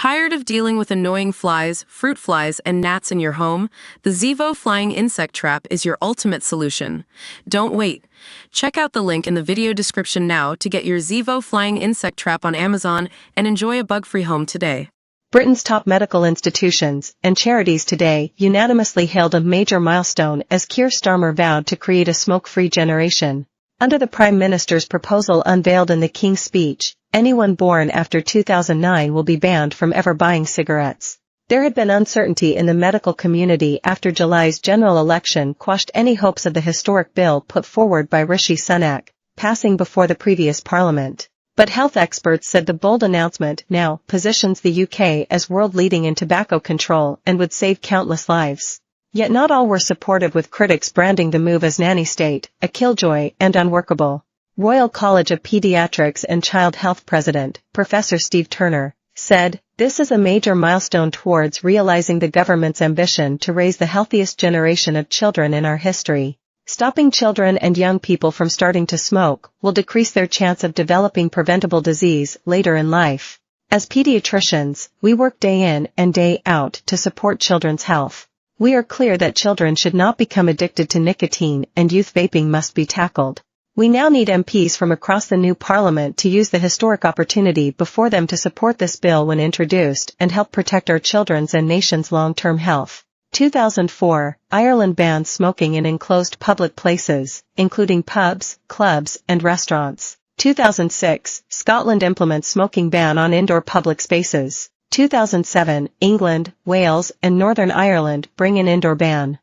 Tired of dealing with annoying flies, fruit flies, and gnats in your home? The Zevo Flying Insect Trap is your ultimate solution. Don't wait. Check out the link in the video description now to get your Zevo Flying Insect Trap on Amazon and enjoy a bug-free home today. Britain's top medical institutions and charities today unanimously hailed a major milestone as Keir Starmer vowed to create a smoke-free generation. Under the Prime Minister's proposal unveiled in the King's Speech, anyone born after 2009 will be banned from ever buying cigarettes. There had been uncertainty in the medical community after July's general election quashed any hopes of the historic bill put forward by Rishi Sunak, passing before the previous parliament. But health experts said the bold announcement now positions the UK as world-leading in tobacco control and would save countless lives. Yet not all were supportive, with critics branding the move as nanny state, a killjoy, and unworkable. Royal College of Pediatrics and Child Health President, Professor Steve Turner, said, "This is a major milestone towards realizing the government's ambition to raise the healthiest generation of children in our history. Stopping children and young people from starting to smoke will decrease their chance of developing preventable disease later in life. As pediatricians, we work day in and day out to support children's health. We are clear that children should not become addicted to nicotine, and youth vaping must be tackled. We now need MPs from across the new parliament to use the historic opportunity before them to support this bill when introduced and help protect our children's and nation's long-term health." 2004, Ireland bans smoking in enclosed public places, including pubs, clubs, and restaurants. 2006, Scotland implements smoking ban on indoor public spaces. 2007, England, Wales, and Northern Ireland bring in indoor ban.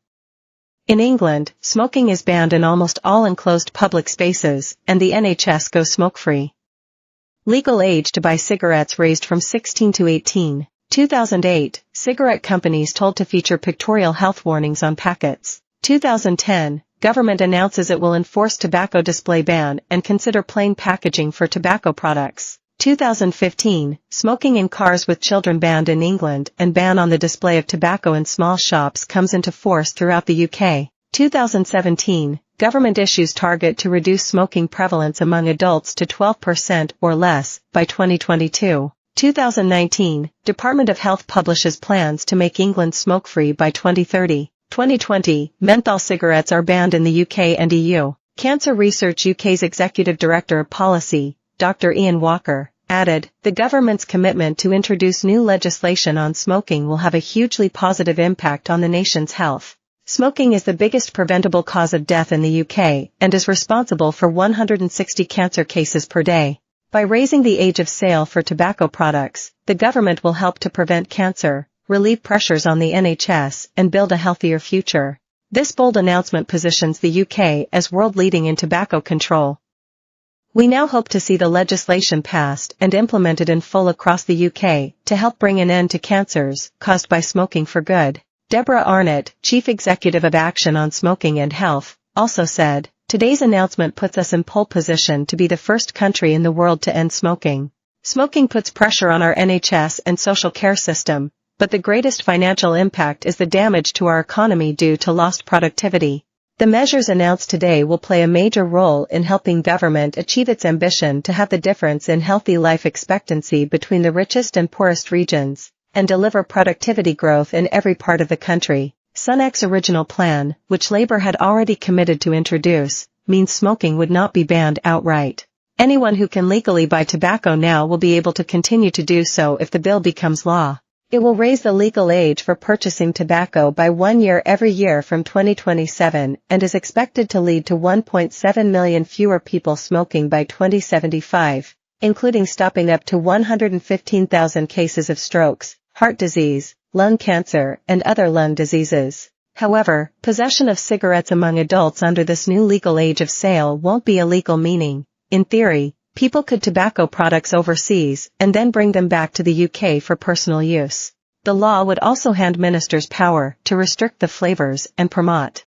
In England, smoking is banned in almost all enclosed public spaces, and the NHS goes smoke-free. Legal age to buy cigarettes raised from 16 to 18. 2008, cigarette companies told to feature pictorial health warnings on packets. 2010, government announces it will enforce tobacco display ban and consider plain packaging for tobacco products. 2015, smoking in cars with children banned in England and ban on the display of tobacco in small shops comes into force throughout the UK. 2017, government issues target to reduce smoking prevalence among adults to 12% or less by 2022. 2019, Department of Health publishes plans to make England smoke-free by 2030. 2020, menthol cigarettes are banned in the UK and EU. Cancer Research UK's Executive Director of Policy, Dr. Ian Walker, added, "The government's commitment to introduce new legislation on smoking will have a hugely positive impact on the nation's health. Smoking is the biggest preventable cause of death in the UK and is responsible for 160 cancer cases per day. By raising the age of sale for tobacco products, the government will help to prevent cancer, relieve pressures on the NHS, and build a healthier future." This bold announcement positions the UK as world-leading in tobacco control. We now hope to see the legislation passed and implemented in full across the UK to help bring an end to cancers caused by smoking for good. Deborah Arnott, Chief Executive of Action on Smoking and Health, also said, "Today's announcement puts us in pole position to be the first country in the world to end smoking. Smoking puts pressure on our NHS and social care system, but the greatest financial impact is the damage to our economy due to lost productivity. The measures announced today will play a major role in helping government achieve its ambition to have the difference in healthy life expectancy between the richest and poorest regions, and deliver productivity growth in every part of the country." Sunak's original plan, which Labour had already committed to introduce, means smoking would not be banned outright. Anyone who can legally buy tobacco now will be able to continue to do so if the bill becomes law. It will raise the legal age for purchasing tobacco by 1 year every year from 2027 and is expected to lead to 1.7 million fewer people smoking by 2075, including stopping up to 115,000 cases of strokes, heart disease, lung cancer, and other lung diseases. However, possession of cigarettes among adults under this new legal age of sale won't be illegal, meaning, in theory, people could tobacco products overseas and then bring them back to the UK for personal use. The law would also hand ministers power to restrict the flavors and promote